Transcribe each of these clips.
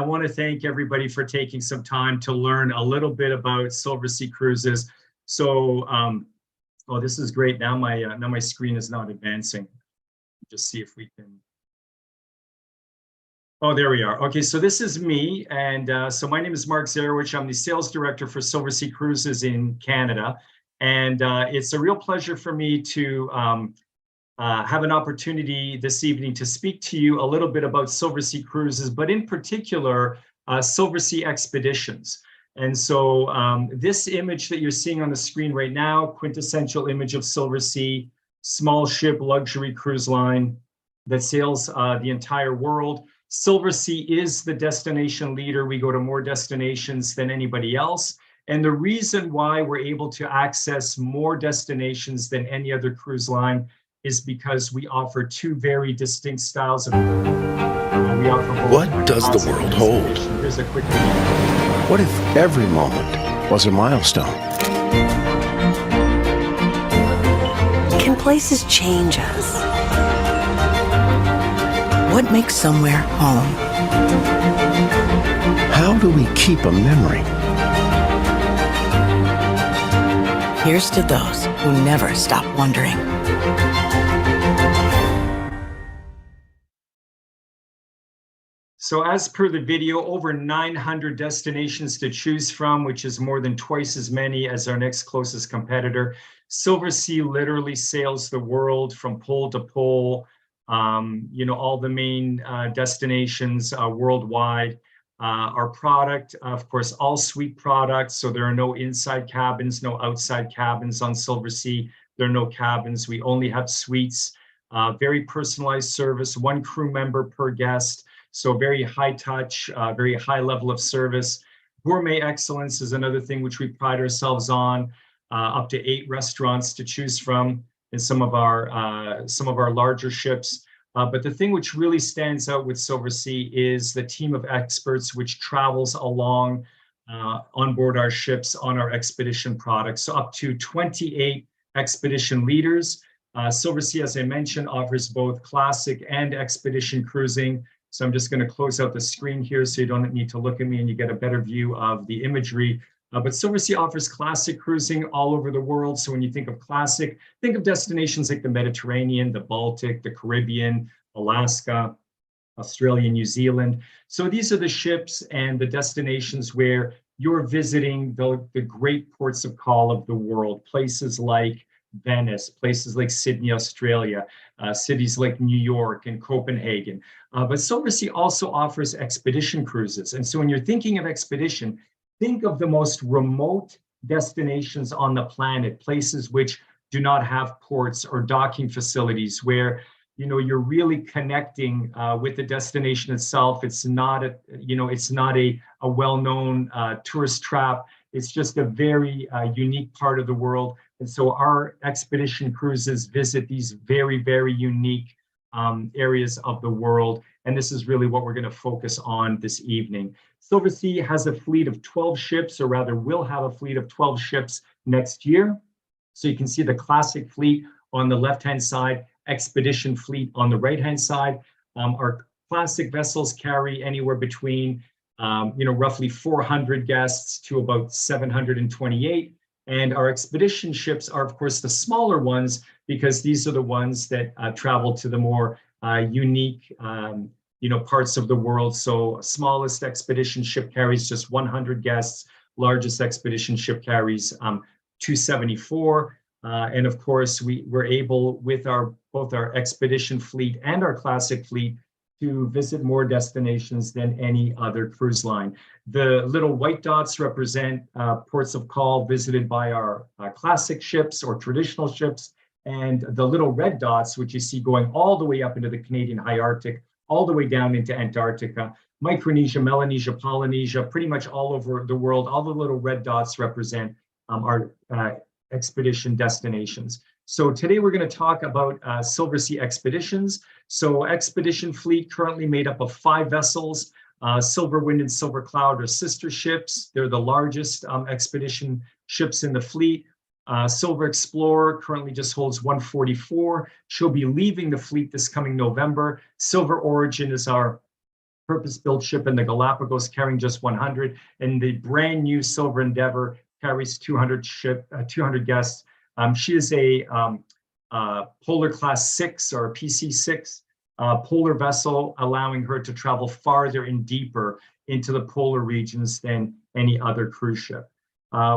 want to thank everybody for taking some time to learn a little bit about Silversea Cruises. So, oh, this is great. Now my screen is not advancing. Just see if we can. Oh, there we are. Okay, so this is me, and so my name is Mark Zarowich. I'm the sales director for Silversea Cruises in Canada, and it's a real pleasure for me to have an opportunity this evening to speak to you a little bit about Silversea Cruises, but in particular, Silversea Expeditions. And so this image that you're seeing on the screen right now, quintessential image of Silversea, small ship luxury cruise line that sails the entire world. Silversea is the destination leader. We go to more destinations than anybody else. And the reason why we're able to access more destinations than any other cruise line is because we offer two very distinct styles of we offer what does the world hold? Here's a quick video. What if every moment was a milestone? Can places change us? What makes somewhere home? How do we keep a memory? Here's to those who never stop wondering. So as per the video, over 900 destinations to choose from, which is more than twice as many as our next closest competitor. Silversea literally sails the world from pole to pole, all the main destinations worldwide. Our product, of course, all suite products. So there are no inside cabins, no outside cabins on Silversea. There are no cabins. We only have suites, very personalized service, one crew member per guest. So very high touch, very high level of service. Gourmet excellence is another thing which we pride ourselves on. Up to 8 restaurants to choose from in some of our larger ships. But the thing which really stands out with Silversea is the team of experts which travels along on board our ships on our expedition products. So up to 28 expedition leaders. Silversea, as I mentioned, offers both classic and expedition cruising. So I'm just going to close out the screen here so you don't need to look at me and you get a better view of the imagery. But Silversea offers classic cruising all over the world. So when you think of classic, think of destinations like the Mediterranean, the Baltic, the Caribbean, Alaska, Australia, New Zealand. So these are the ships and the destinations where you're visiting the great ports of call of the world, places like Venice, places like Sydney, Australia, cities like New York and Copenhagen. But Silversea also offers expedition cruises. And so when you're thinking of expedition, think of the most remote destinations on the planet, places which do not have ports or docking facilities where you're really connecting with the destination itself. It's not a well-known tourist trap. It's just a very unique part of the world. And so our expedition cruises visit these very, very unique areas of the world. And this is really what we're going to focus on this evening. Silversea has a fleet of 12 ships, or rather will have a fleet of 12 ships next year. So you can see the classic fleet on the left-hand side, expedition fleet on the right-hand side. Our classic vessels carry anywhere between roughly 400 guests to about 728. And our expedition ships are, of course, the smaller ones, because these are the ones that travel to the more unique parts of the world. So smallest expedition ship carries just 100 guests. Largest expedition ship carries 274. And of course, we're able, with both our expedition fleet and our classic fleet, to visit more destinations than any other cruise line. The little white dots represent ports of call visited by our classic ships or traditional ships. And the little red dots, which you see going all the way up into the Canadian high Arctic, all the way down into Antarctica, Micronesia, Melanesia, Polynesia, pretty much all over the world, all the little red dots represent our expedition destinations. So today we're going to talk about Silversea Expeditions. So expedition fleet currently made up of 5 vessels. Silver Wind and Silver Cloud are sister ships. They're the largest expedition ships in the fleet. Silver Explorer currently just holds 144. She'll be leaving the fleet this coming November. Silver Origin is our purpose-built ship in the Galapagos carrying just 100, and the brand new Silver Endeavor carries 200 guests. She is a Polar Class 6 or PC6 polar vessel, allowing her to travel farther and deeper into the polar regions than any other cruise ship.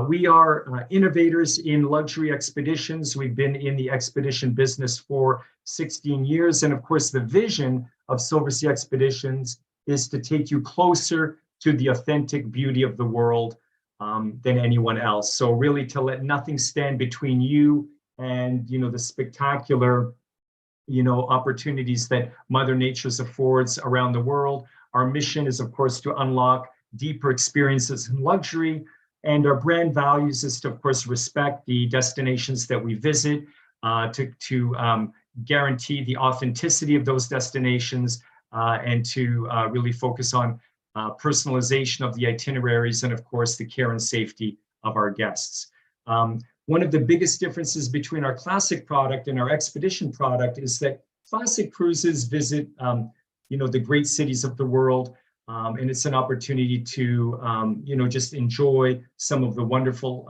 We are innovators in luxury expeditions. We've been in the expedition business for 16 years. And of course, the vision of Silversea Expeditions is to take you closer to the authentic beauty of the world than anyone else. So really to let nothing stand between you and, the spectacular, opportunities that Mother Nature affords around the world. Our mission is, of course, to unlock deeper experiences in luxury. And our brand values is to, of course, respect the destinations that we visit, to guarantee the authenticity of those destinations, and to really focus on personalization of the itineraries and, of course, the care and safety of our guests. One of the biggest differences between our classic product and our expedition product is that classic cruises visit, the great cities of the world. And it's an opportunity to, just enjoy some of the wonderful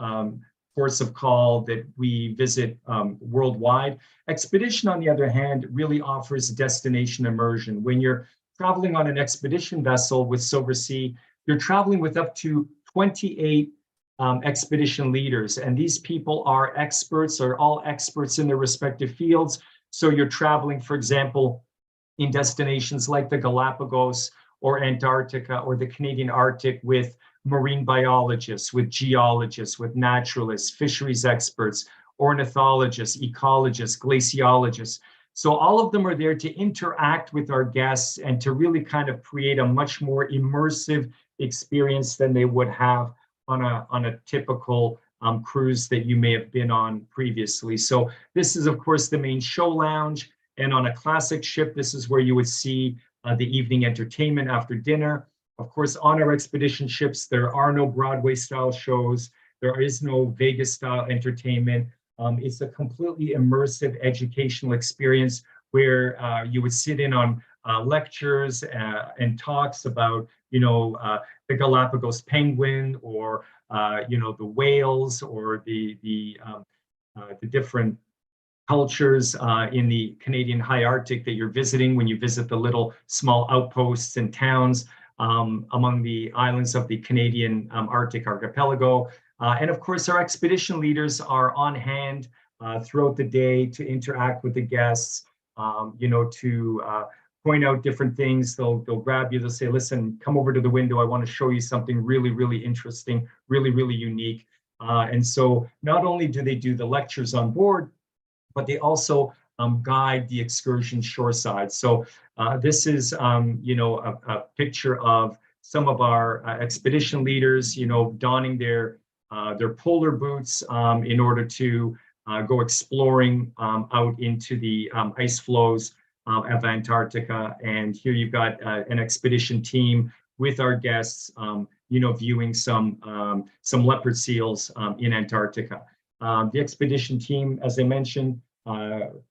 ports of call that we visit worldwide. Expedition, on the other hand, really offers destination immersion. When you're traveling on an expedition vessel with Silversea, you're traveling with up to 28 expedition leaders. And these people are experts, are all experts in their respective fields. So you're traveling, for example, in destinations like the Galapagos or Antarctica or the Canadian Arctic with marine biologists, with geologists, with naturalists, fisheries experts, ornithologists, ecologists, glaciologists. So all of them are there to interact with our guests and to really kind of create a much more immersive experience than they would have on a typical cruise that you may have been on previously. So this is, of course, the main show lounge. And on a classic ship, this is where you would see the evening entertainment after dinner. Of course, on our expedition ships, there are no Broadway-style shows. There is no Vegas-style entertainment. It's a completely immersive educational experience where you would sit in on lectures and talks about, the Galapagos penguin or, the whales or the different cultures in the Canadian high Arctic that you're visiting when you visit the little small outposts and towns among the islands of the Canadian Arctic archipelago. And of course, our expedition leaders are on hand throughout the day to interact with the guests, to point out different things. They'll grab you, they'll say, listen, come over to the window. I want to show you something really, really interesting, really, really unique. And so not only do they do the lectures on board, but they also guide the excursion shoreside. So this is, a picture of some of our expedition leaders, donning their polar boots in order to go exploring out into the ice flows of Antarctica. And here you've got an expedition team with our guests, viewing some leopard seals in Antarctica. The expedition team, as I mentioned,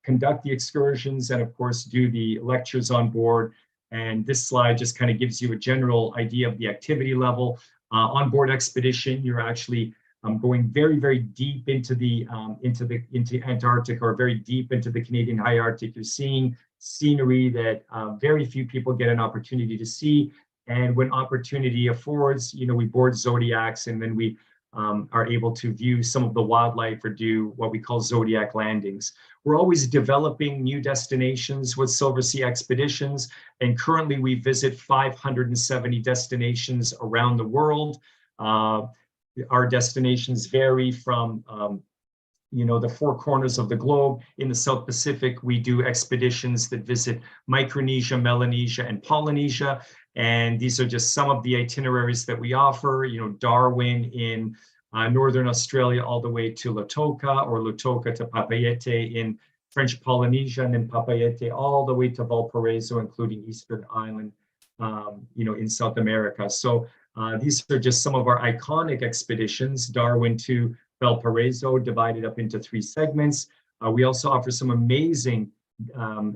conduct the excursions and of course do the lectures on board. And this slide just kind of gives you a general idea of the activity level. On board expedition, you're actually going very, very deep into Antarctica or very deep into the Canadian high Arctic. You're seeing scenery that very few people get an opportunity to see. And when opportunity affords, we board Zodiacs, and then we are able to view some of the wildlife or do what we call Zodiac landings. We're always developing new destinations with Silversea Expeditions, and currently we visit 570 destinations around the world. Our destinations vary from the four corners of the globe. In the South Pacific, we do expeditions that visit Micronesia, Melanesia, and Polynesia. And these are just some of the itineraries that we offer, Darwin in Northern Australia, all the way to Lautoka, or Lautoka to Papeete in French Polynesia, and then Papeete all the way to Valparaiso, including Eastern Island, in South America. So these are just some of our iconic expeditions. Darwin to Valparaiso, divided up into 3 segments. We also offer some amazing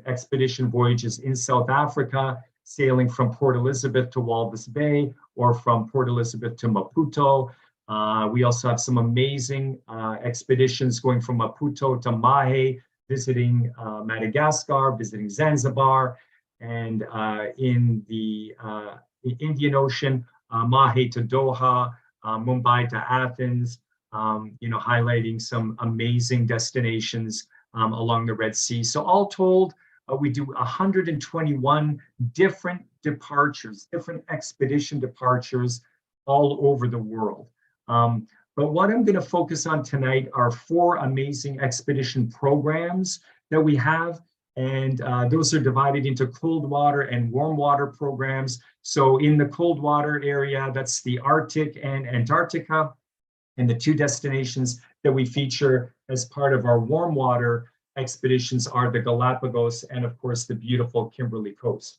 expedition voyages in South Africa, sailing from Port Elizabeth to Walvis Bay or from Port Elizabeth to Maputo. We also have some amazing expeditions going from Maputo to Mahe, visiting Madagascar, visiting Zanzibar, and in the Indian Ocean, Mahe to Doha, Mumbai to Athens, highlighting some amazing destinations along the Red Sea. So all told, we do 121 different departures, different expedition departures all over the world. But what I'm going to focus on tonight are 4 amazing expedition programs that we have. And those are divided into cold water and warm water programs. So in the cold water area, that's the Arctic and Antarctica. And the 2 destinations that we feature as part of our warm water expeditions are the Galapagos and, of course, the beautiful Kimberley Coast.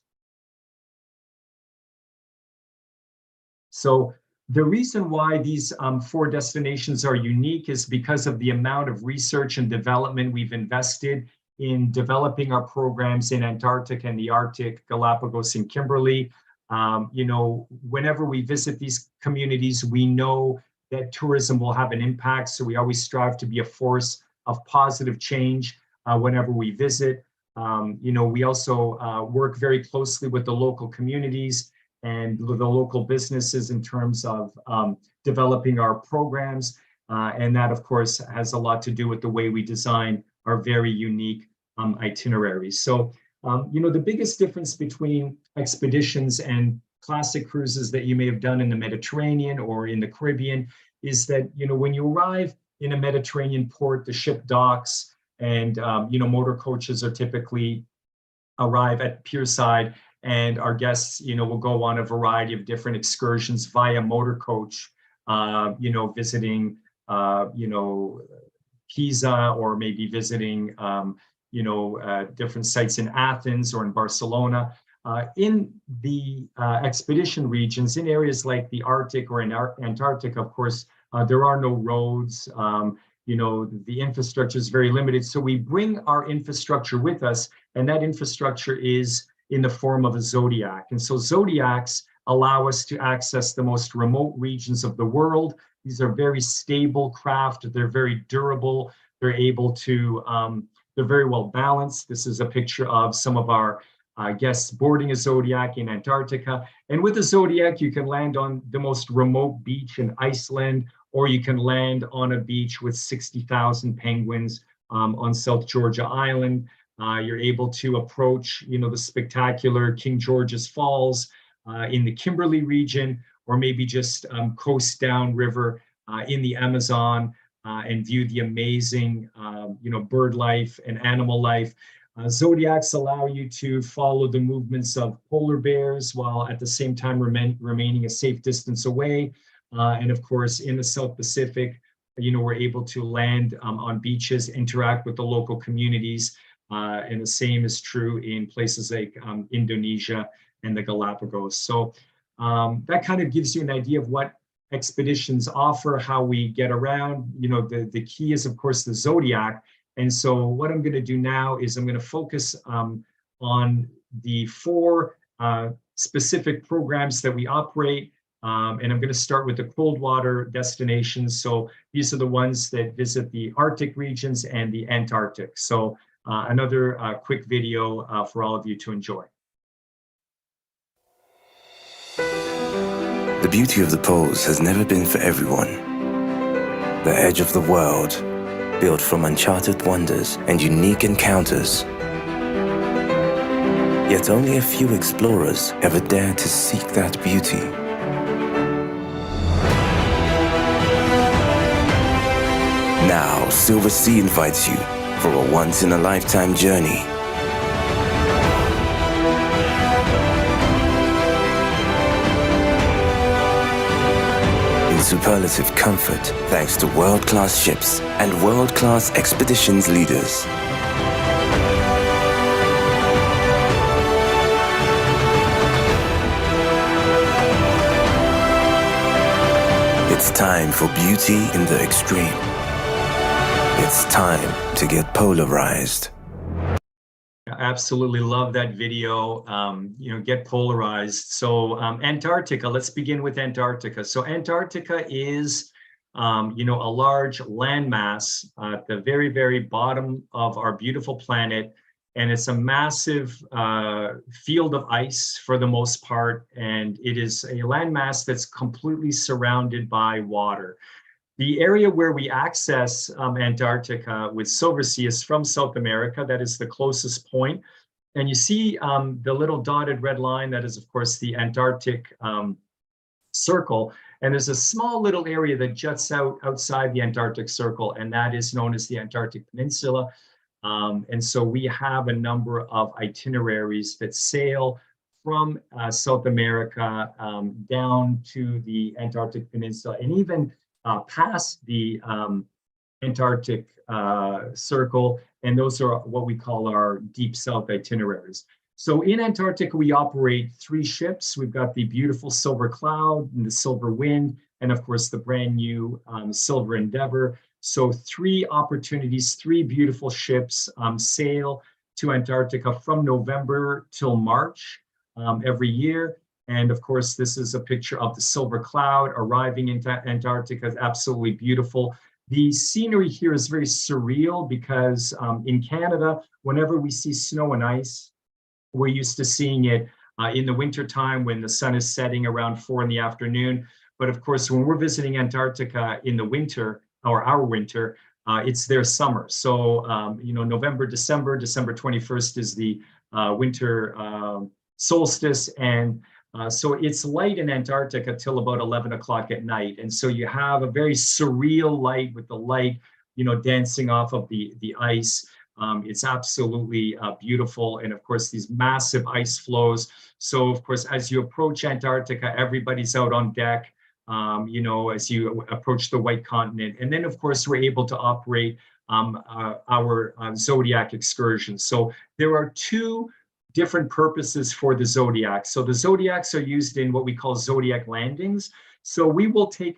So the reason why these 4 destinations are unique is because of the amount of research and development we've invested in developing our programs in Antarctica and the Arctic, Galapagos and Kimberley. Whenever we visit these communities, we know that tourism will have an impact. So we always strive to be a force of positive change whenever we visit. We also work very closely with the local communities and the local businesses in terms of developing our programs. And that, of course, has a lot to do with the way we design our very unique itineraries. So, the biggest difference between expeditions and classic cruises that you may have done in the Mediterranean or in the Caribbean is that, when you arrive in a Mediterranean port, the ship docks and, motor coaches are typically arrive at pierside, and our guests, will go on a variety of different excursions via motor coach, visiting, Pisa, or maybe visiting, different sites in Athens or in Barcelona. In the expedition regions, in areas like the Arctic or in Antarctica, of course, there are no roads. The infrastructure is very limited. So we bring our infrastructure with us, and that infrastructure is in the form of a Zodiac. And so Zodiacs allow us to access the most remote regions of the world. These are very stable craft. They're very durable. They're able to, they're very well balanced. This is a picture of some of our guests boarding a Zodiac in Antarctica. And with a Zodiac, you can land on the most remote beach in Iceland, or you can land on a beach with 60,000 penguins on South Georgia Island. You're able to approach, the spectacular King George's Falls in the Kimberley region, or maybe just coast down river in the Amazon and view the amazing, bird life and animal life. Zodiacs allow you to follow the movements of polar bears while at the same time remaining a safe distance away. And of course, in the South Pacific, we're able to land on beaches, interact with the local communities. And the same is true in places like Indonesia and the Galapagos. So that kind of gives you an idea of what expeditions offer, how we get around. The key is, of course, the Zodiac. And so what I'm going to do now is I'm going to focus on the 4 specific programs that we operate. And I'm going to start with the cold water destinations. So these are the ones that visit the Arctic regions and the Antarctic. So another quick video for all of you to enjoy. The beauty of the poles has never been for everyone. The edge of the world, built from uncharted wonders and unique encounters. Yet only a few explorers ever dare to seek that beauty. Now, Silversea invites you for a once-in-a-lifetime journey. In superlative comfort, thanks to world-class ships and world-class expeditions leaders. It's time for beauty in the extreme. It's time to get polarized. Absolutely love that video. Get polarized. So Antarctica, let's begin with Antarctica. So Antarctica is, a large landmass at the very, very bottom of our beautiful planet. And it's a massive field of ice for the most part. And it is a landmass that's completely surrounded by water. The area where we access Antarctica with Silversea is from South America. That is the closest point. And you see the little dotted red line, that is, of course, the Antarctic Circle. And there's a small little area that juts out outside the Antarctic Circle, and that is known as the Antarctic Peninsula. And so we have a number of itineraries that sail from South America down to the Antarctic Peninsula, and even past the Antarctic Circle, and those are what we call our Deep South itineraries. So in Antarctica, we operate 3 ships. We've got the beautiful Silver Cloud and the Silver Wind, and of course the brand new Silver Endeavor. So 3 opportunities, 3 beautiful ships sail to Antarctica from November till March every year. And of course, this is a picture of the Silver Cloud arriving into Antarctica. It's absolutely beautiful. The scenery here is very surreal because in Canada, whenever we see snow and ice, we're used to seeing it in the wintertime when the sun is setting around 4 in the afternoon. But of course, when we're visiting Antarctica in the winter, or our winter, it's their summer. So, November, December 21st is the winter solstice. And so it's light in Antarctica till about 11 o'clock at night. And so you have a very surreal light with the light, dancing off of the ice. It's absolutely beautiful. And of course, these massive ice flows. So of course, as you approach Antarctica, everybody's out on deck, as you approach the White Continent. And then of course, we're able to operate our Zodiac excursions. So there are 2 different purposes for the Zodiac. So the Zodiacs are used in what we call Zodiac landings. So we'll take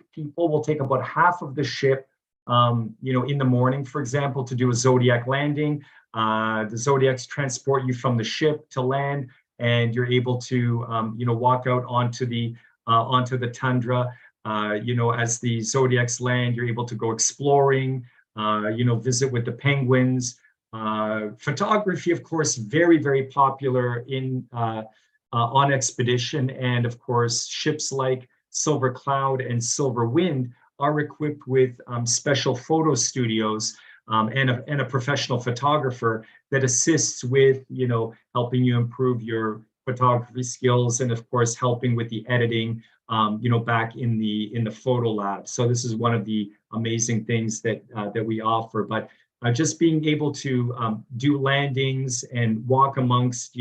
about half of the ship, in the morning, for example, to do a Zodiac landing. The Zodiacs transport you from the ship to land, and you're able to, walk out onto the tundra. As the Zodiacs land, you're able to go exploring, visit with the penguins. Photography, of course, very, very popular on expedition. And of course, ships like Silver Cloud and Silver Wind are equipped with special photo studios and a professional photographer that assists with, helping you improve your photography skills, and of course, helping with the editing, back in the photo lab. So this is one of the amazing things that we offer. But just being able to do landings and walk amongst,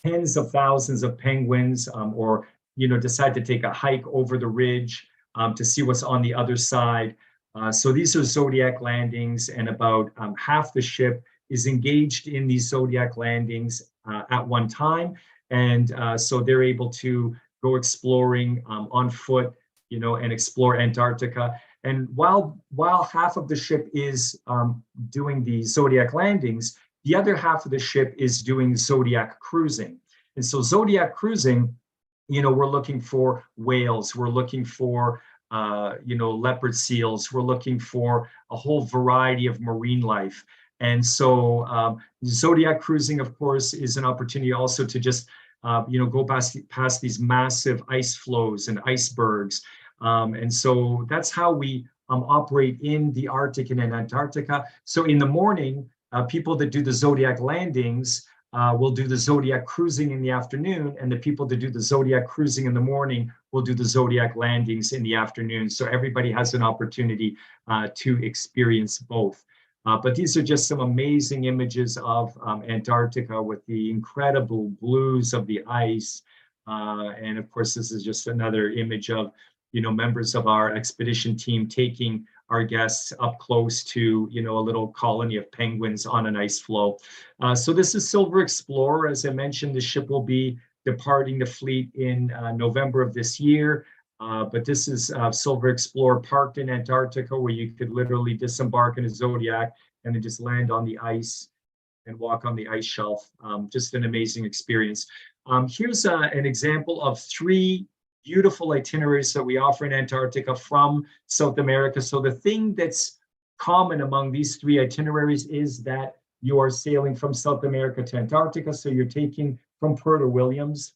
tens of thousands of penguins, or, decide to take a hike over the ridge to see what's on the other side. So these are Zodiac landings, and about half the ship is engaged in these Zodiac landings at one time. And so they're able to go exploring on foot, and explore Antarctica. And while half of the ship is doing the Zodiac landings, the other half of the ship is doing Zodiac Cruising. And so Zodiac Cruising, we're looking for whales, we're looking for leopard seals, we're looking for a whole variety of marine life. And so Zodiac Cruising, of course, is an opportunity also to just go past these massive ice flows and icebergs. And so that's how we operate in the Arctic and in Antarctica. So in the morning, people that do the Zodiac landings will do the Zodiac Cruising in the afternoon, and the people that do the Zodiac Cruising in the morning will do the Zodiac landings in the afternoon. So everybody has an opportunity to experience both. But these are just some amazing images of Antarctica with the incredible blues of the ice. And of course, this is just another image of members of our expedition team taking our guests up close to, a little colony of penguins on an ice floe. So this is Silver Explorer. As I mentioned, the ship will be departing the fleet in November of this year. But this is Silver Explorer parked in Antarctica, where you could literally disembark in a Zodiac and then just land on the ice and walk on the ice shelf. Just an amazing experience. Here's an example of 3 beautiful itineraries that we offer in Antarctica from South America. So the thing that's common among these 3 itineraries is that you are sailing from South America to Antarctica. So you're taking from Puerto Williams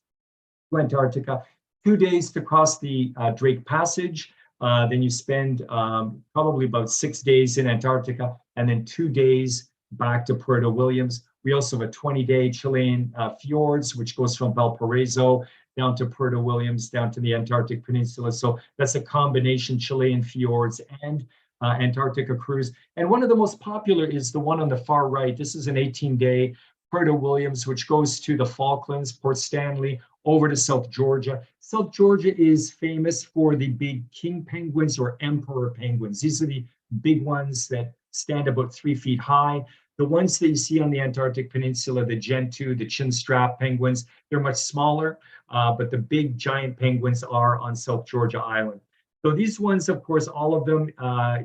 to Antarctica, 2 days to cross the Drake Passage. Then you spend probably about 6 days in Antarctica, and then 2 days back to Puerto Williams. We also have a 20-day Chilean fjords, which goes from Valparaiso down to Puerto Williams, down to the Antarctic Peninsula. So that's a combination Chilean fjords and Antarctica cruise. And one of the most popular is the one on the far right. This is an 18-day Puerto Williams, which goes to the Falklands, Port Stanley, over to South Georgia. South Georgia is famous for the big king penguins or emperor penguins. These are the big ones that stand about 3 feet high. The ones that you see on the Antarctic Peninsula, the Gentoo, the chinstrap penguins, they're much smaller, but the big giant penguins are on South Georgia Island. So these ones, of course, all of them,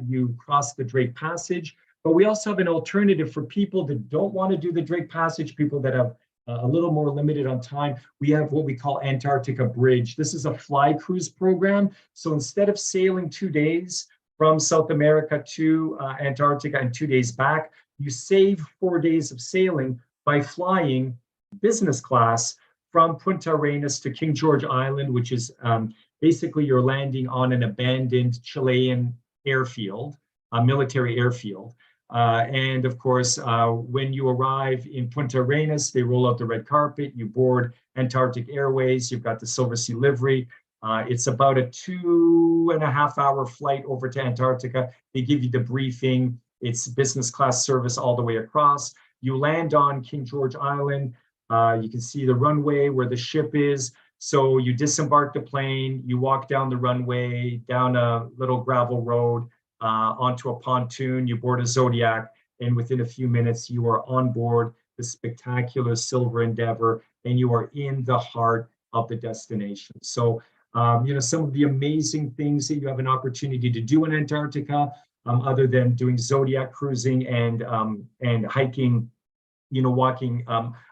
you cross the Drake Passage, but we also have an alternative for people that don't want to do the Drake Passage, people that have a little more limited on time. We have what we call Antarctica Bridge. This is a fly cruise program. So instead of sailing 2 days from South America to Antarctica and 2 days back, you save 4 days of sailing by flying business class from Punta Arenas to King George Island, which is basically you're landing on an abandoned Chilean airfield, a military airfield. And of course, when you arrive in Punta Arenas, they roll out the red carpet, you board Antarctic Airways, you've got the Silversea livery. It's about a 2.5 hour flight over to Antarctica. They give you the briefing. It's business class service all the way across. You land on King George Island. You can see the runway where the ship is. So you disembark the plane, you walk down the runway, down a little gravel road, onto a pontoon, you board a Zodiac, and within a few minutes, you are on board the spectacular Silver Endeavor, and you are in the heart of the destination. So, some of the amazing things that you have an opportunity to do in Antarctica, other than doing Zodiac cruising and hiking, walking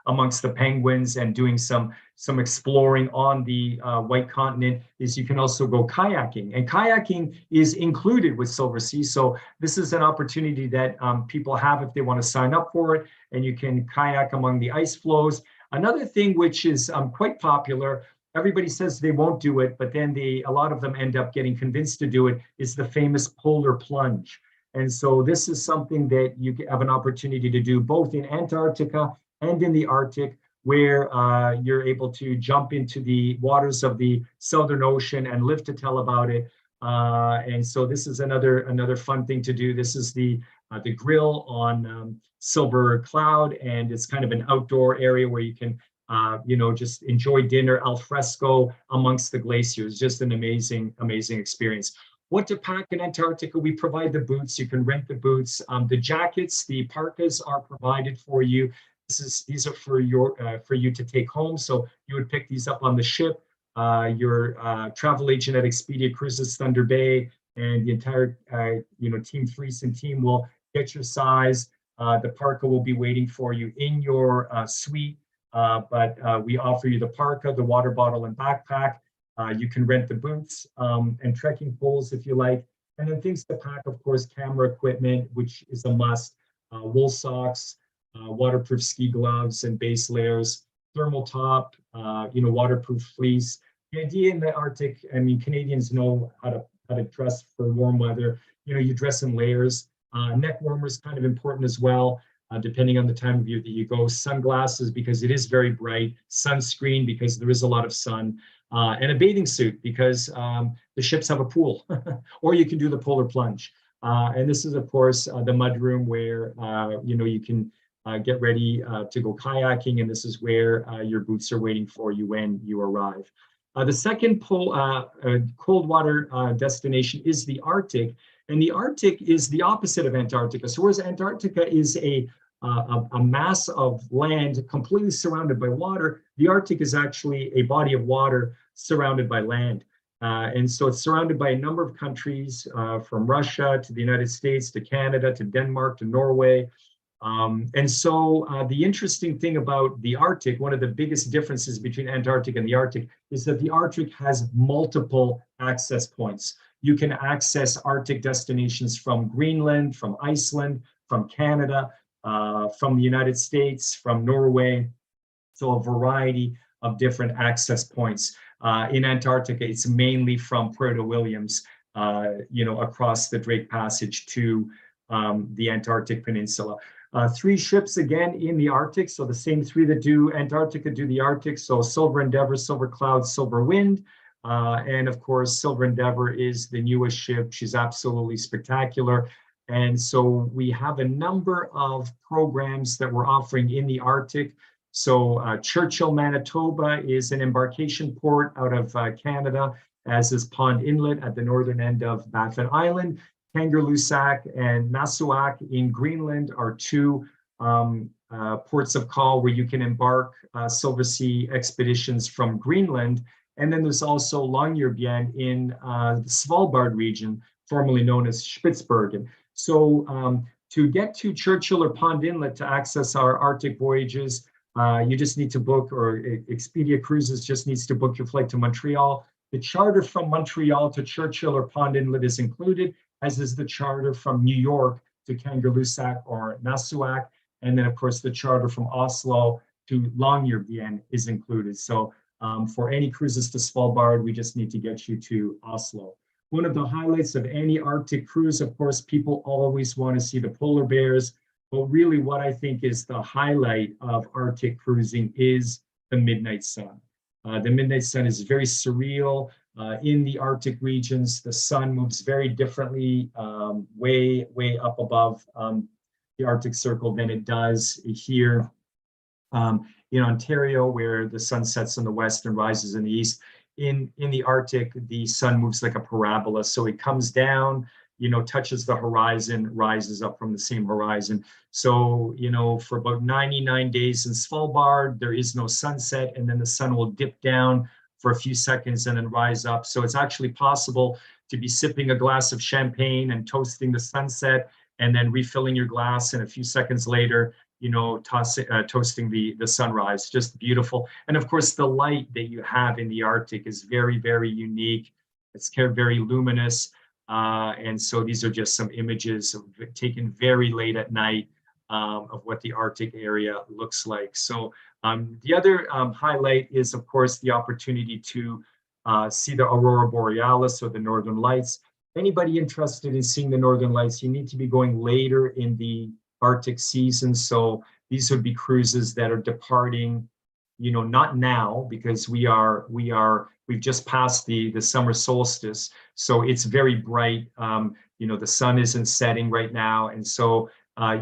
amongst the penguins and doing some exploring on the White Continent, is you can also go kayaking. And kayaking is included with Silversea. So this is an opportunity that people have if they want to sign up for it, and you can kayak among the ice floes. Another thing which is quite popular, everybody says they won't do it, but then a lot of them end up getting convinced to do it, is the famous polar plunge. And so this is something that you have an opportunity to do both in Antarctica and in the Arctic, where you're able to jump into the waters of the Southern Ocean and live to tell about it. And so this is another fun thing to do. This is the grill on Silver Cloud, and it's kind of an outdoor area where you can just enjoy dinner al fresco amongst the glaciers. Just an amazing experience. What to pack in Antarctica? We provide the boots. You can rent the boots. The jackets, the parkas are provided for you. These are for you to take home. So you would pick these up on the ship. Your travel agent at Expedia Cruises Thunder Bay and the entire Team Friesen team will get your size. The parka will be waiting for you in your suite. But we offer you the parka, the water bottle, and backpack. You can rent the boots and trekking poles if you like. And then things to pack, of course, camera equipment, which is a must, wool socks, waterproof ski gloves and base layers, thermal top, waterproof fleece. The idea in the Arctic, Canadians know how to dress for warm weather. You dress in layers. Neck warmers kind of important as well, depending on the time of year that you go. Sunglasses, because it is very bright. Sunscreen, because there is a lot of sun. And a bathing suit, because the ships have a pool, or you can do the polar plunge. And this is, of course, the mudroom where, you can get ready to go kayaking, and this is where your boots are waiting for you when you arrive. The second cold water destination is the Arctic, and the Arctic is the opposite of Antarctica. So whereas Antarctica is a mass of land completely surrounded by water, the Arctic is actually a body of water surrounded by land. And so it's surrounded by a number of countries, from Russia to the United States to Canada to Denmark to Norway. And so the interesting thing about the Arctic, one of the biggest differences between Antarctic and the Arctic, is that the Arctic has multiple access points. You can access Arctic destinations from Greenland, from Iceland, from Canada, from the United States, from Norway. So a variety of different access points. In Antarctica, it's mainly from Puerto Williams, across the Drake Passage to the Antarctic Peninsula. 3 ships again in the Arctic, so the same 3 that do Antarctica do the Arctic. So Silver Endeavour, Silver Cloud, Silver Wind, and of course Silver Endeavour is the newest ship. She's absolutely spectacular. And so we have a number of programs that we're offering in the Arctic. So Churchill, Manitoba is an embarkation port out of Canada, as is Pond Inlet at the northern end of Baffin Island. Kangerlussuaq and Nasuak in Greenland are 2 ports of call where you can embark Silversea Expeditions from Greenland. And then there's also Longyearbyen in the Svalbard region, formerly known as Spitsbergen. So to get to Churchill or Pond Inlet to access our Arctic voyages, you just need to book, or Expedia Cruises just needs to book your flight to Montreal. The charter from Montreal to Churchill or Pond Inlet is included, as is the charter from New York to Kangerlussuaq or Nasuak. And then, of course, the charter from Oslo to Longyearbyen is included. So for any cruises to Svalbard, we just need to get you to Oslo. One of the highlights of any Arctic cruise, of course, people always want to see the polar bears. But really what I think is the highlight of Arctic cruising is the midnight sun. The midnight sun is very surreal. In the Arctic regions, the sun moves very differently, way up above the Arctic Circle than it does here in Ontario, where the sun sets in the west and rises in the east. In the Arctic, the sun moves like a parabola. So it comes down, touches the horizon, rises up from the same horizon. So, for about 99 days in Svalbard, there is no sunset, and then the sun will dip down for a few seconds and then rise up. So it's actually possible to be sipping a glass of champagne and toasting the sunset, and then refilling your glass, and a few seconds later, toasting the sunrise. Just beautiful. And of course, the light that you have in the Arctic is very, very unique. It's very luminous. And so these are just some images taken very late at night of what the Arctic area looks like. So the other highlight is, of course, the opportunity to see the Aurora Borealis, or the Northern Lights. Anybody interested in seeing the Northern Lights, you need to be going later in the Arctic season. So these would be cruises that are departing, not now, because we've just passed the summer solstice. So it's very bright. The sun isn't setting right now. And so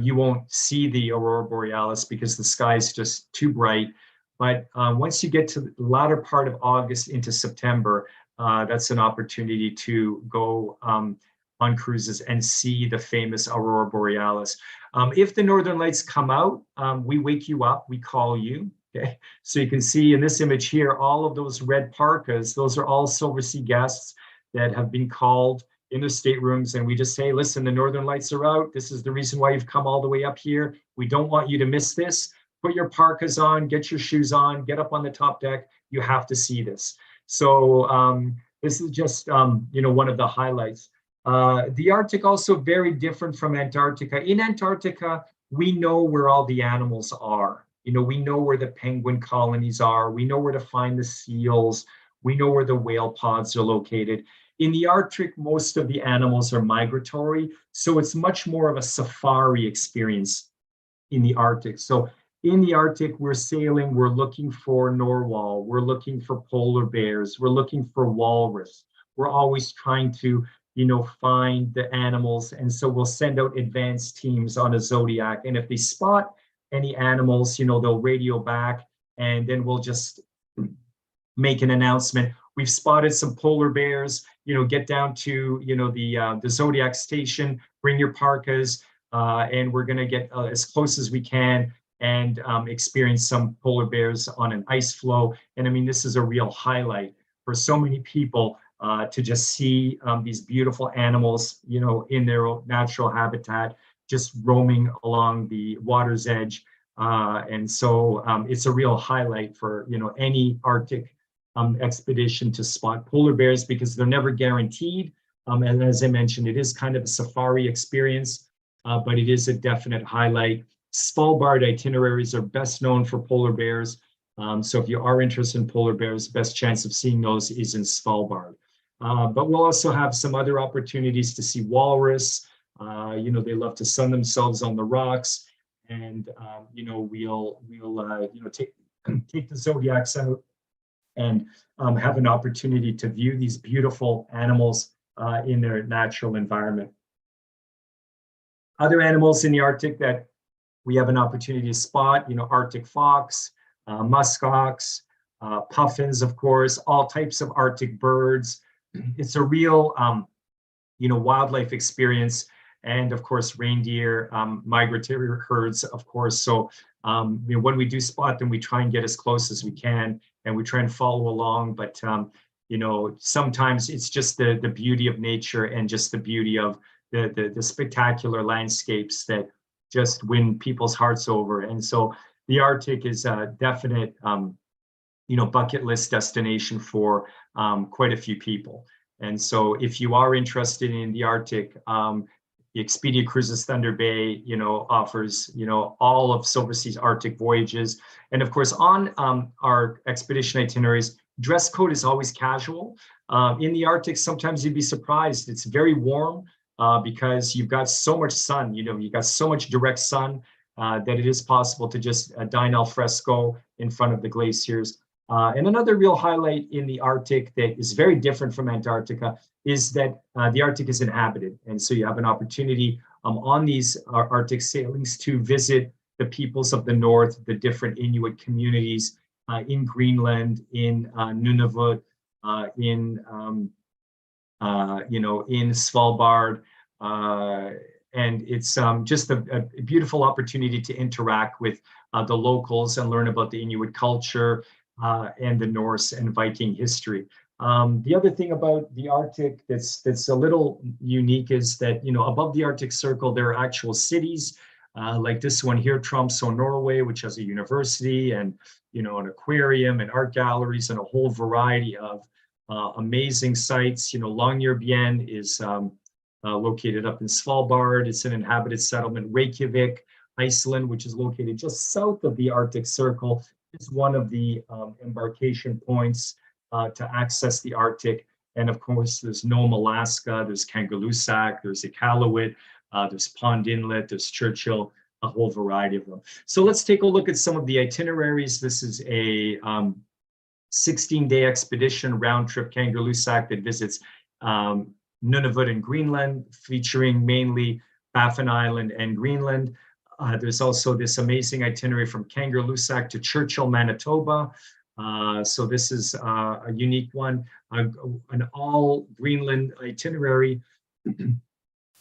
you won't see the Aurora Borealis because the sky is just too bright. But once you get to the latter part of August into September, that's an opportunity to go on cruises and see the famous Aurora Borealis. If the Northern Lights come out, we wake you up, we call you. Okay, so you can see in this image here, all of those red parkas, those are all Silversea guests that have been called in their staterooms, and we just say, listen, the Northern Lights are out. This is the reason why you've come all the way up here. We don't want you to miss this. Put your parkas on, get your shoes on, get up on the top deck. You have to see this. So this is just, one of the highlights. The Arctic also very different from Antarctica. In Antarctica, we know where all the animals are. We know where the penguin colonies are. We know where to find the seals. We know where the whale pods are located. In the Arctic, most of the animals are migratory, so it's much more of a safari experience in the Arctic. So in the Arctic, we're sailing, we're looking for narwhal, we're looking for polar bears, we're looking for walrus. We're always trying to, find the animals. And so we'll send out advanced teams on a Zodiac. And if they spot any animals, they'll radio back, and then we'll just make an announcement. We've spotted some polar bears, get down to, the Zodiac station, bring your parkas, and we're going to get as close as we can and experience some polar bears on an ice floe. And I mean, this is a real highlight for so many people to just see these beautiful animals, in their natural habitat, just roaming along the water's edge. And so it's a real highlight for, any Arctic expedition to spot polar bears, because they're never guaranteed. And as I mentioned, it is kind of a safari experience, but it is a definite highlight. Svalbard itineraries are best known for polar bears. So if you are interested in polar bears, best chance of seeing those is in Svalbard. But we'll also have some other opportunities to see walrus. They love to sun themselves on the rocks, and we'll take the Zodiacs out and have an opportunity to view these beautiful animals in their natural environment. Other animals in the Arctic that we have an opportunity to spot, Arctic fox, muskox, puffins, of course, all types of Arctic birds. It's a real, wildlife experience. And of course, reindeer, migratory herds, of course. So when we do spot them, we try and get as close as we can, and we try and follow along. But sometimes it's just the beauty of nature and just the beauty of the spectacular landscapes that just win people's hearts over. And so the Arctic is a definite, bucket list destination for quite a few people. And so if you are interested in the Arctic, the Expedia Cruises Thunder Bay, offers, all of Silversea's Arctic voyages. And of course, on our expedition itineraries, dress code is always casual. In the Arctic, sometimes you'd be surprised. It's very warm because you've got so much sun, you've got so much direct sun that it is possible to just dine al fresco in front of the glaciers. And another real highlight in the Arctic that is very different from Antarctica is that the Arctic is inhabited. And so you have an opportunity on these Arctic sailings to visit the peoples of the North, the different Inuit communities in Greenland, in Nunavut, in Svalbard. And it's just a beautiful opportunity to interact with the locals and learn about the Inuit culture and the Norse and Viking history. The other thing about the Arctic that's a little unique is that, above the Arctic Circle, there are actual cities like this one here, Tromsø, Norway, which has a university and, an aquarium and art galleries and a whole variety of amazing sites. Longyearbyen is located up in Svalbard. It's an inhabited settlement. Reykjavik, Iceland, which is located just south of the Arctic Circle, is one of the embarkation points to access the Arctic. And of course, there's Nome, Alaska, there's Kangerlussuaq, there's Iqaluit, there's Pond Inlet, there's Churchill, a whole variety of them. So let's take a look at some of the itineraries. This is a 16-day expedition round trip Kangerlussuaq that visits Nunavut and Greenland, featuring mainly Baffin Island and Greenland. There's also this amazing itinerary from Kangerlussuaq to Churchill, Manitoba. So this is a unique one, an all Greenland itinerary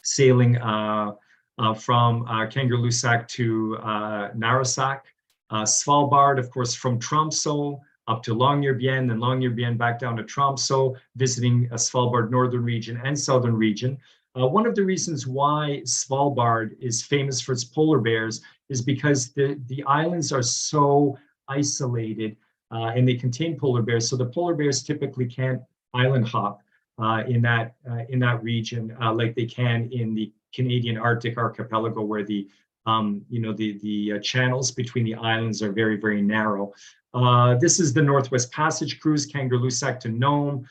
sailing from Kangerlussuaq to Narussak. Svalbard, of course, from Tromsø up to Longyearbyen, and Longyearbyen back down to Tromsø, visiting Svalbard northern region and southern region. One of the reasons why Svalbard is famous for its polar bears is because the islands are so isolated and they contain polar bears. So the polar bears typically can't island hop in that region like they can in the Canadian Arctic archipelago, where the channels between the islands are very, very narrow. This is the Northwest Passage cruise, Kangerlussuaq to Nome.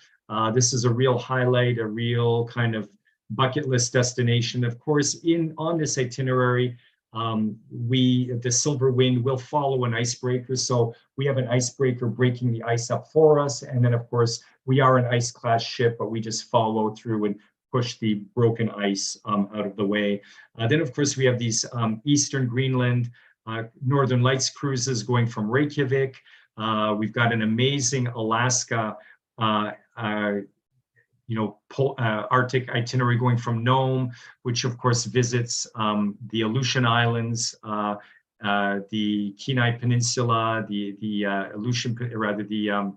This is a real highlight, a real kind of bucket list destination. Of course, on this itinerary, the Silver Wind will follow an icebreaker. So we have an icebreaker breaking the ice up for us. And then, of course, we are an ice class ship, but we just follow through and push the broken ice out of the way. Then, of course, we have these Eastern Greenland Northern Lights cruises going from Reykjavik. We've got an amazing Alaska Arctic itinerary going from Nome, which of course visits the Aleutian Islands, the Kenai Peninsula, the Aleutian, rather the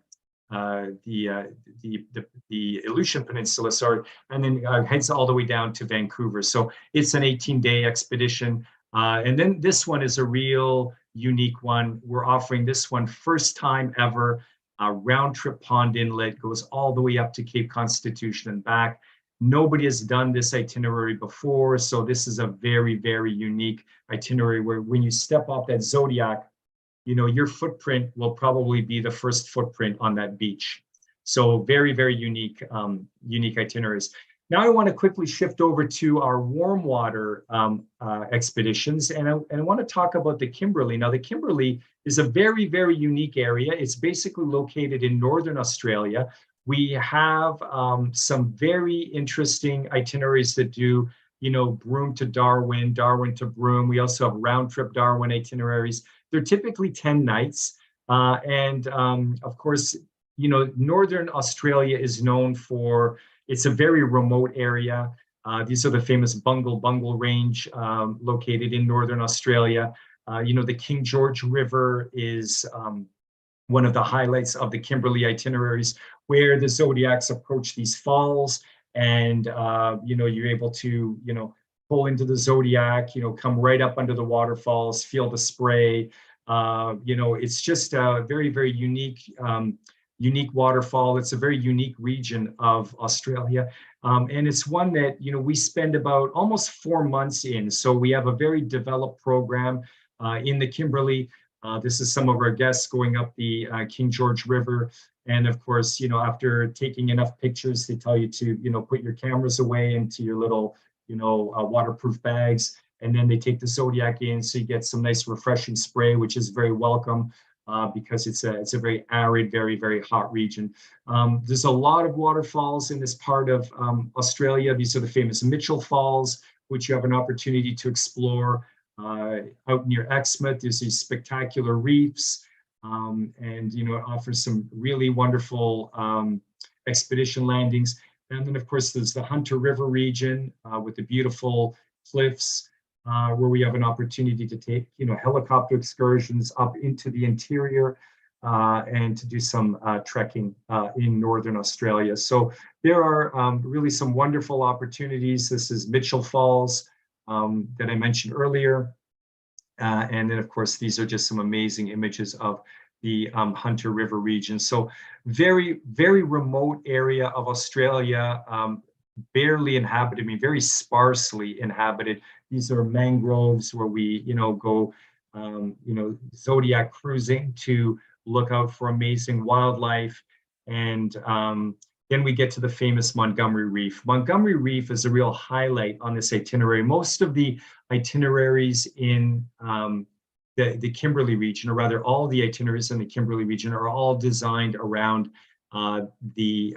the Aleutian Peninsula, sorry, and then heads all the way down to Vancouver. So it's an 18-day expedition. And then this one is a real unique one. We're offering this one first time ever. Round trip Pond Inlet goes all the way up to Cape Constitution and back. Nobody has done this itinerary before, so this is a very, very unique itinerary where when you step off that Zodiac, you know, your footprint will probably be the first footprint on that beach. So very, very unique, unique itineraries. Now I want to quickly shift over to our warm water expeditions, and I want to talk about the Kimberley. Now the Kimberley is a very, very unique area. It's basically located in Northern Australia. We have some very interesting itineraries that do, you know, Broome to Darwin, Darwin to Broome. We also have round trip Darwin itineraries. They're typically 10 nights. Of course, you know, Northern Australia is known for, it's a very remote area. These are the famous Bungle Range located in Northern Australia. You know, the King George River is one of the highlights of the Kimberley itineraries, where the Zodiacs approach these falls, and you know, you're able to, you know, pull into the Zodiac, you know, come right up under the waterfalls, feel the spray. You know, it's just a very, very unique, unique waterfall. It's a very unique region of Australia. And it's one that, you know, we spend about almost 4 months in. So we have a very developed program in the Kimberley. This is some of our guests going up the King George River. And of course, you know, after taking enough pictures, they tell you to, you know, put your cameras away into your little, you know, waterproof bags. And then they take the Zodiac in, so you get some nice refreshing spray, which is very welcome because it's a very arid, very, very hot region. There's a lot of waterfalls in this part of Australia. These are the famous Mitchell Falls, which you have an opportunity to explore. Out near Exmouth, there's these spectacular reefs, and you know, it offers some really wonderful expedition landings. And then, of course, there's the Hunter River region with the beautiful cliffs, where we have an opportunity to take, you know, helicopter excursions up into the interior and to do some trekking in Northern Australia. So there are really some wonderful opportunities. This is Mitchell Falls that I mentioned earlier. And then, of course, these are just some amazing images of the Hunter River region. So very, very remote area of Australia, barely inhabited, I mean, very sparsely inhabited. These are mangroves where we, you know, go, you know, Zodiac cruising to look out for amazing wildlife. And then we get to the famous Montgomery Reef. Montgomery Reef is a real highlight on this itinerary. Most of the itineraries in the Kimberley region, or rather all the itineraries in the Kimberley region, are all designed around the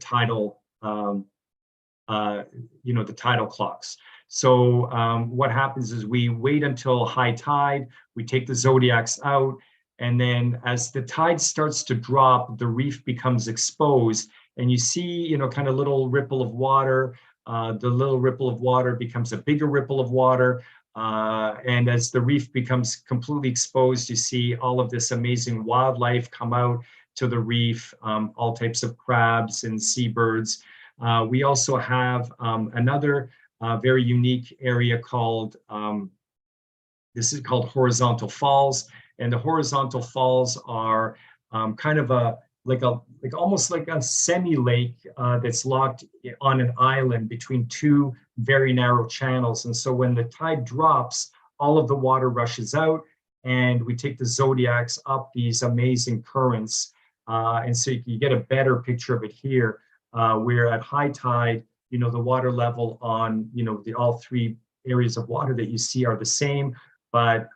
tidal, you know, the tidal clocks. So what happens is we wait until high tide, we take the Zodiacs out, and then as the tide starts to drop, the reef becomes exposed, and you see, you know, kind of little ripple of water. The little ripple of water becomes a bigger ripple of water. And as the reef becomes completely exposed, you see all of this amazing wildlife come out to the reef, all types of crabs and seabirds. We also have another very unique area called, this is called Horizontal Falls. And the Horizontal Falls are kind of almost like a semi-lake that's locked on an island between two very narrow channels. And so when the tide drops, all of the water rushes out, and we take the Zodiacs up these amazing currents. And so you get a better picture of it here, where at high tide, you know, the water level on, you know, all three areas of water that you see are the same, but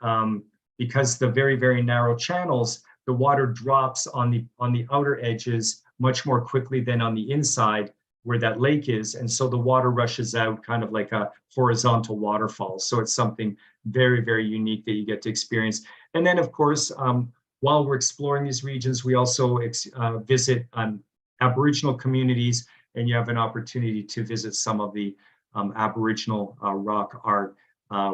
because the very, very narrow channels, the water drops on the outer edges much more quickly than on the inside where that lake is. And so the water rushes out kind of like a horizontal waterfall. So it's something very, very unique that you get to experience. And then, of course, while we're exploring these regions, we also visit Aboriginal communities, and you have an opportunity to visit some of the Aboriginal rock art,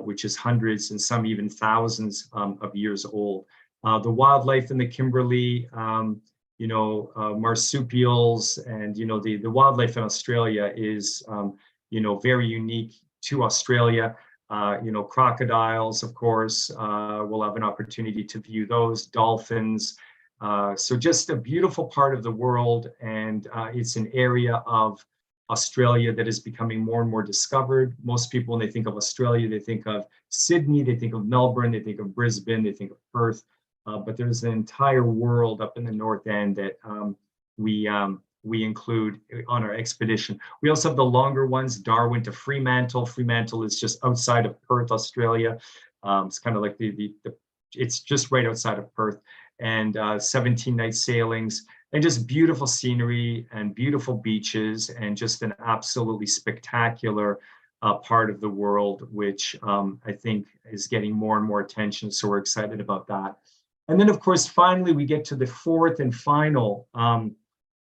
which is hundreds and some even thousands of years old. The wildlife in the Kimberley, marsupials, and the wildlife in Australia is very unique to Australia. Crocodiles, of course, we'll have an opportunity to view those, dolphins. So just a beautiful part of the world, and it's an area of Australia that is becoming more and more discovered. Most people, when they think of Australia, they think of Sydney, they think of Melbourne, they think of Brisbane, they think of Perth, but there's an entire world up in the North End that we include on our expedition. We also have the longer ones, Darwin to Fremantle. Fremantle is just outside of Perth, Australia. It's kind of like it's just right outside of Perth, and 17-night sailings, and just beautiful scenery and beautiful beaches, and just an absolutely spectacular part of the world, which I think is getting more and more attention. So we're excited about that. And then, of course, finally, we get to the fourth and final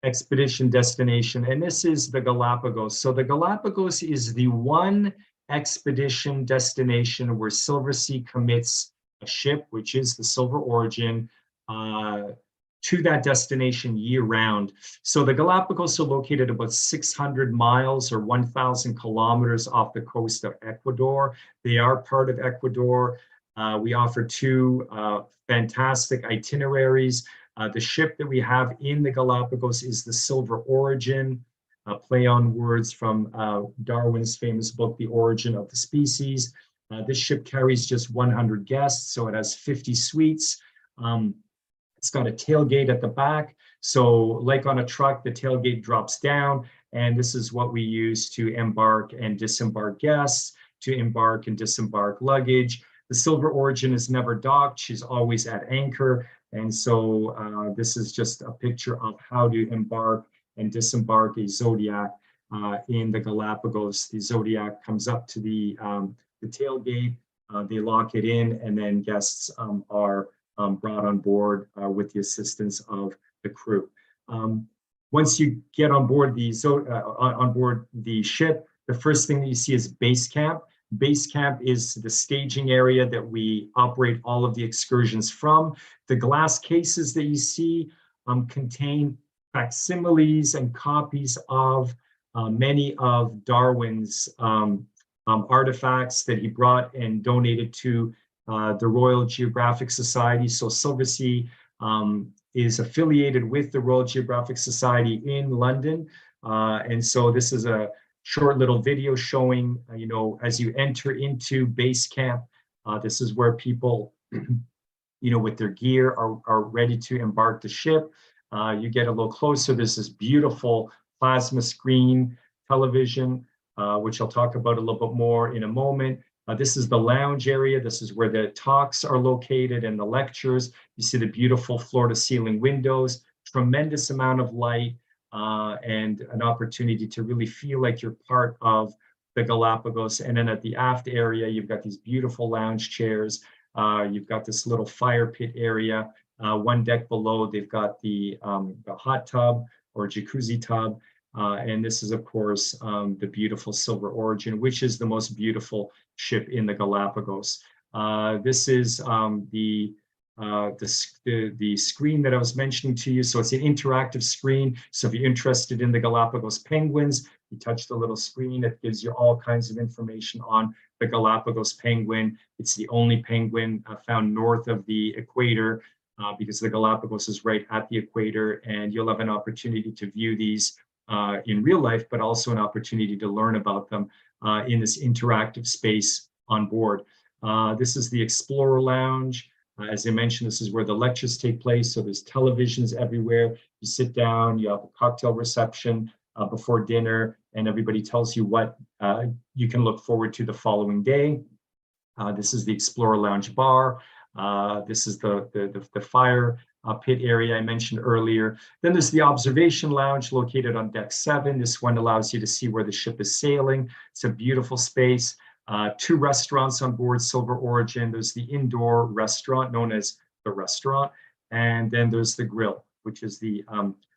expedition destination, and this is the Galapagos. So the Galapagos is the one expedition destination where Silversea commits a ship, which is the Silver Origin, to that destination year-round. So the Galapagos are located about 600 miles or 1,000 kilometers off the coast of Ecuador. They are part of Ecuador. We offer two fantastic itineraries. The ship that we have in the Galapagos is the Silver Origin, play on words from Darwin's famous book, The Origin of the Species. This ship carries just 100 guests, so it has 50 suites. It's got a tailgate at the back. So like on a truck, the tailgate drops down, and this is what we use to embark and disembark guests, to embark and disembark luggage. The Silver Origin is never docked. She's always at anchor. And so this is just a picture of how to embark and disembark a Zodiac in the Galapagos. The Zodiac comes up to the tailgate, they lock it in, and then guests are brought on board with the assistance of the crew. Once you get on board the ship, the first thing that you see is base camp. Base camp is the staging area that we operate all of the excursions from. The glass cases that you see contain facsimiles and copies of many of Darwin's artifacts that he brought and donated to the Royal Geographic Society. So Silversea is affiliated with the Royal Geographic Society in London. And so this is a short little video showing, as you enter into base camp, this is where people, with their gear are ready to embark the ship. You get a little closer, there's this beautiful plasma screen television, which I'll talk about a little bit more in a moment. This is the lounge area. This is where the talks are located and the lectures. You see the beautiful floor-to-ceiling windows, tremendous amount of light, and an opportunity to really feel like you're part of the Galapagos. And then at the aft area, you've got these beautiful lounge chairs. You've got this little fire pit area. One deck below, they've got the hot tub or jacuzzi tub. And this is, of course, the beautiful Silver Origin, which is the most beautiful ship in the Galapagos. This is the screen that I was mentioning to you. So it's an interactive screen. So if you're interested in the Galapagos penguins, you touch the little screen. It gives you all kinds of information on the Galapagos penguin. It's the only penguin found north of the equator because the Galapagos is right at the equator, and you'll have an opportunity to view these in real life, but also an opportunity to learn about them in this interactive space on board. This is the Explorer Lounge. As I mentioned, this is where the lectures take place. So there's televisions everywhere. You sit down, you have a cocktail reception before dinner, and everybody tells you what you can look forward to the following day. This is the Explorer Lounge bar. This is the fire pit area I mentioned earlier. Then there's the observation lounge located on deck 7. This one allows you to see where the ship is sailing. It's a beautiful space. 2 restaurants on board Silver Origin. There's the indoor restaurant known as the restaurant, and then there's the grill, which is the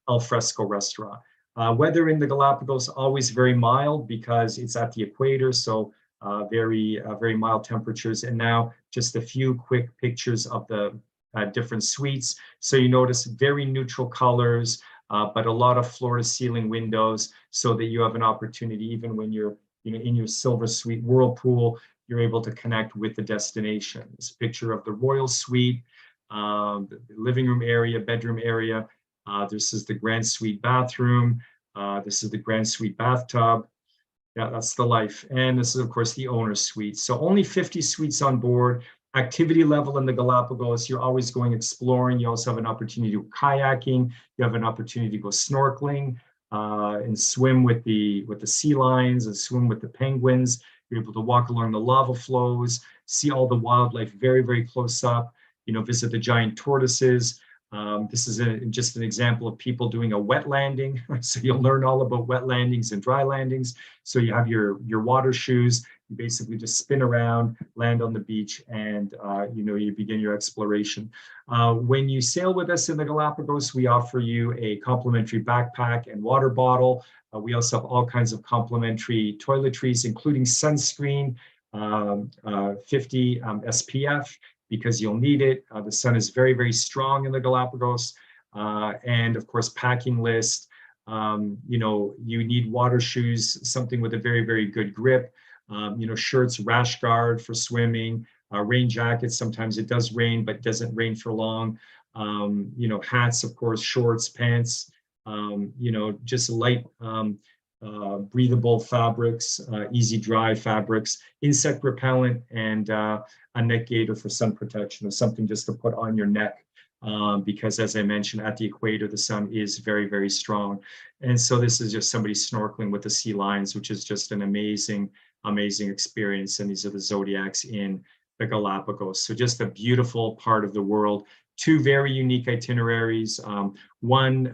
al fresco restaurant. Weather in the Galapagos always very mild because it's at the equator, so very mild temperatures. And now just a few quick pictures of the different suites. So you notice very neutral colors, but a lot of floor-to-ceiling windows, so that you have an opportunity, even when you're in your silver suite whirlpool, you're able to connect with the destination. This picture of the royal suite, the living room area, bedroom area. This is the grand suite bathroom. This is the grand suite bathtub. Yeah, that's the life. And this is, of course, the owner's suite. So only 50 suites on board. Activity level in the Galapagos, you're always going exploring. You also have an opportunity to do kayaking. You have an opportunity to go snorkeling and swim with the sea lions and swim with the penguins. You're able to walk along the lava flows, see all the wildlife very, very close up, visit the giant tortoises. This is just an example of people doing a wet landing. So you'll learn all about wet landings and dry landings. So you have your water shoes. You basically just spin around, land on the beach, and you begin your exploration. When you sail with us in the Galapagos, we offer you a complimentary backpack and water bottle. We also have all kinds of complimentary toiletries, including sunscreen, 50 SPF, because you'll need it. The sun is very, very strong in the Galapagos. And of course, packing list. You need water shoes, something with a very, very good grip. Shirts, rash guard for swimming, rain jackets. Sometimes it does rain, but doesn't rain for long. Hats, of course, shorts, pants, just light, breathable fabrics, easy dry fabrics, insect repellent, and a neck gaiter for sun protection, or something just to put on your neck. Because as I mentioned, at the equator, the sun is very, very strong. And so this is just somebody snorkeling with the sea lions, which is just an amazing experience. And these are the Zodiacs in the Galapagos. So just a beautiful part of the world. Two very unique itineraries. One,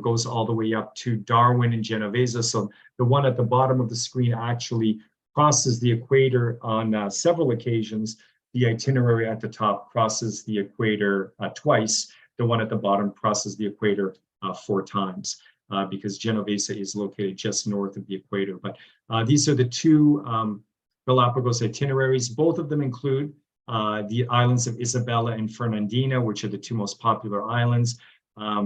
goes all the way up to Darwin and Genovesa. So the one at the bottom of the screen actually crosses the equator on several occasions. The itinerary at the top crosses the equator twice. The one at the bottom crosses the equator 4 times, because Genovesa is located just north of the equator. But these are the two Galapagos itineraries. Both of them include the islands of Isabella and Fernandina, which are the 2 most popular islands.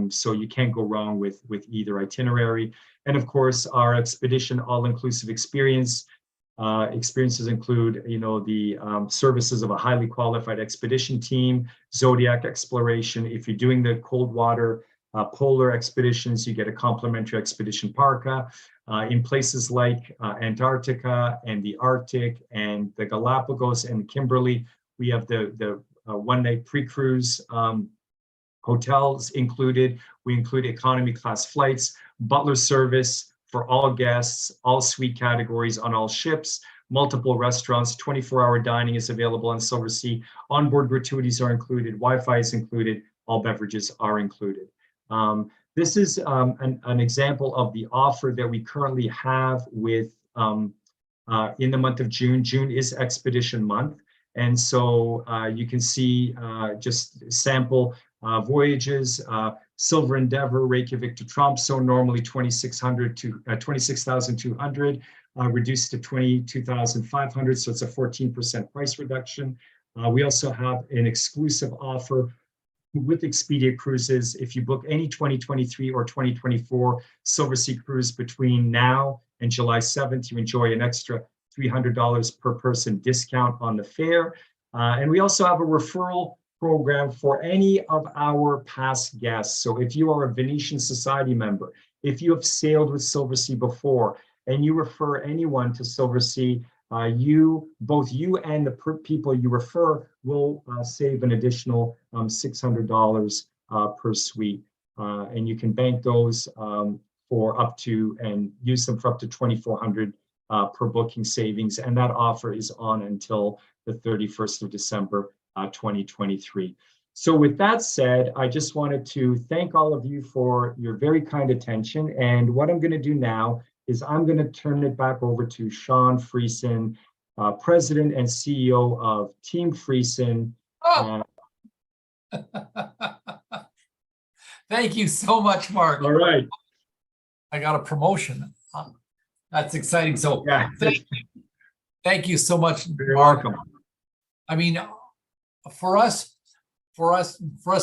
So you can't go wrong with either itinerary. And of course, our expedition all-inclusive experiences include, the services of a highly qualified expedition team, Zodiac exploration. If you're doing the cold water polar expeditions, you get a complimentary expedition parka. In places like Antarctica and the Arctic and the Galapagos and Kimberley, we have the one-night pre-cruise hotels included. We include economy class flights, butler service for all guests, all suite categories on all ships, multiple restaurants, 24-hour dining is available on Silversea. Onboard gratuities are included, Wi-Fi is included, all beverages are included. This is an example of the offer that we currently have with in the month of June. June is Expedition Month. And so you can see just sample voyages, Silver Endeavor, Reykjavik to Tromsø, normally 26,200 to 26,200, reduced to 22,500. So it's a 14% price reduction. We also have an exclusive offer with Expedia Cruises. If you book any 2023 or 2024 Silversea cruise between now and July 7th, you enjoy an extra $300 per person discount on the fare. And we also have a referral program for any of our past guests. So if you are a Venetian Society member, if you have sailed with Silversea before, and you refer anyone to Silversea, both you and the people you refer will save an additional $600 per suite. And you can bank those for up to, and use them for up to $2,400 per booking savings. And that offer is on until the 31st of December, 2023. So with that said, I just wanted to thank all of you for your very kind attention. And what I'm going to do now is I'm going to turn it back over to Sean Friesen, President and CEO of Team Friesen. Thank you so much, Mark. All right. I got a promotion. That's exciting. So Yeah. thank you so much, You're Mark. welcome. I mean, for us, for us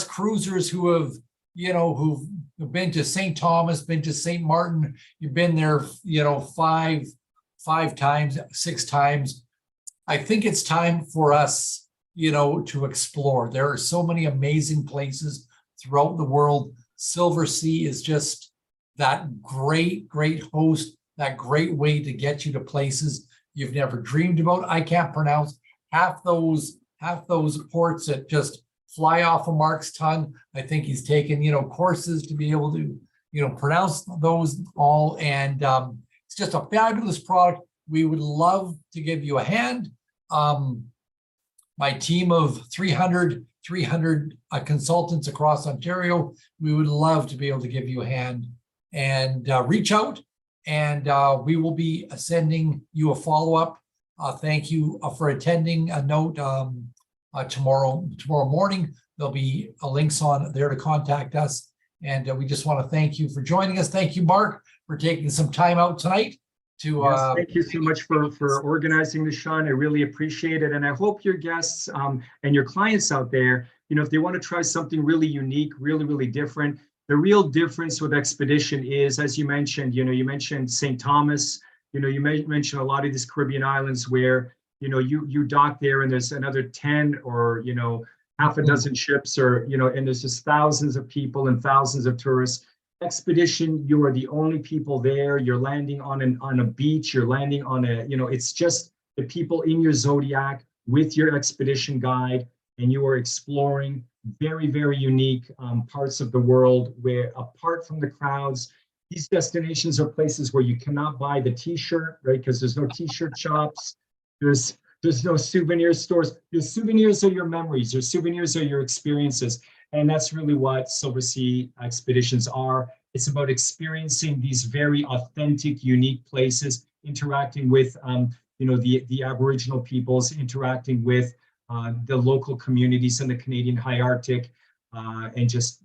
cruisers who have, who've been to St. Thomas, been to St. Martin, you've been there, five times, 6 times. I think it's time for us, to explore. There are so many amazing places throughout the world. Silversea is just that great host, that great way to get you to places you've never dreamed about. I can't pronounce half those ports that just fly off of Mark's tongue. I think he's taken, courses to be able to, pronounce those all. And it's just a fabulous product. We would love to give you a hand. My team of 300 consultants across Ontario, we would love to be able to give you a hand, and reach out, and we will be sending you a follow-up. Thank you for attending. A note tomorrow morning, there'll be links on there to contact us. And we just want to thank you for joining us. Thank you, Mark, for taking some time out tonight to yes, thank you so much for organizing this, Sean. I really appreciate it. And I hope your guests and your clients out there, if they want to try something really unique, really different, the real difference with Expedition is, as you mentioned, you mentioned St. Thomas, you mentioned a lot of these Caribbean islands where, you dock there and there's another 10 or, half a dozen ships, or, and there's just thousands of people and thousands of tourists. Expedition, you are the only people there. You're landing on a beach, you're landing on a, it's just the people in your Zodiac with your expedition guide, and you are exploring very unique parts of the world where, apart from the crowds, these destinations are places where you cannot buy the t-shirt, right? Because there's no t-shirt shops. There's no souvenir stores. Your souvenirs are your memories. Your souvenirs are your experiences. And that's really what Silversea Expeditions are. It's about experiencing these very authentic, unique places, interacting with, the Aboriginal peoples, interacting with the local communities in the Canadian High Arctic, and just,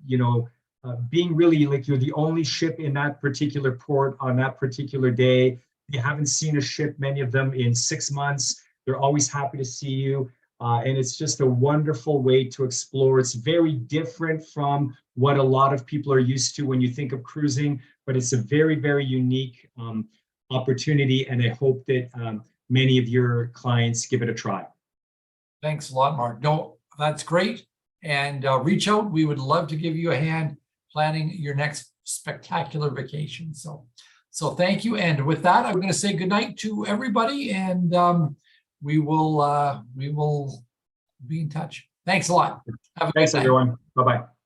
being really like you're the only ship in that particular port on that particular day. You haven't seen a ship, many of them, in 6 months. They're always happy to see you. And it's just a wonderful way to explore. It's very different from what a lot of people are used to when you think of cruising, but it's a very unique opportunity. And I hope that many of your clients give it a try. Thanks a lot, Mark. No, that's great. And reach out. We would love to give you a hand planning your next spectacular vacation. So thank you. And with that, I'm going to say goodnight to everybody, and we will be in touch. Thanks a lot. Have a Thanks, good night. everyone. Bye-bye.